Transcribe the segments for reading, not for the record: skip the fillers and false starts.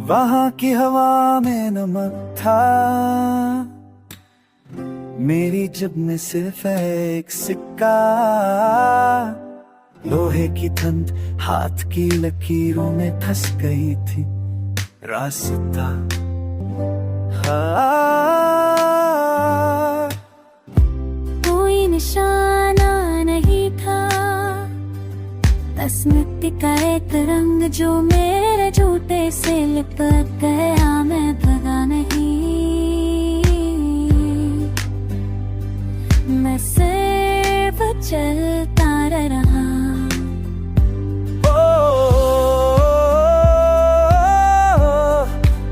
वहाँ की हवा में नमक था, मेरी जेब में सिर्फ एक सिक्का। लोहे की तंत हाथ की लकीरों में फंस गई थी, रास्ता कोई निशाना नहीं था, स्मृति का एक रंग जो मेरे जूते से लिपट गया। मैं भगा नहीं, मैं सिर्फ चलता रहा।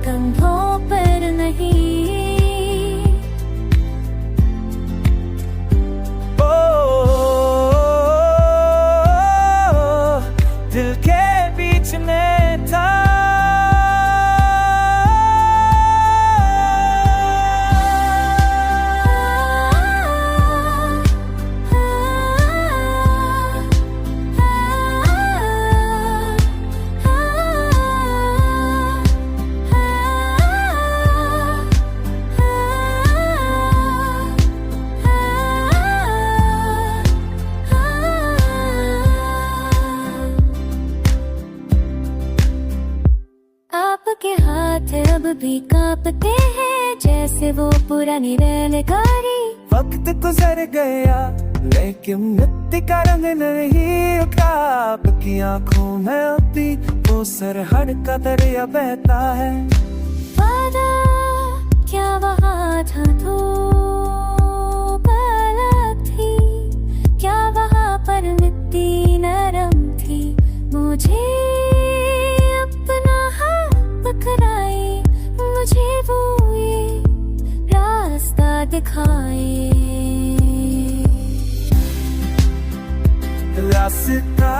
कंधों पर नहीं, दिल के बीच में था। आपके हाथ अब भी कांपते हैं, जैसे वो पुरानी रेलगाड़ी। वक्त गुजर गया लेकिन मिट्टी का रंग नहीं उठा। आपकी आंखों में अभी वो सरहद का दरिया बहता है। वादा क्या वहाँ था तो पलक थी, क्या वहाँ पर मिट्टी नरम थी। मुझे अपना हाथ पकड़ाए, मुझे वो ये रास्ता दिखाए। रास्ता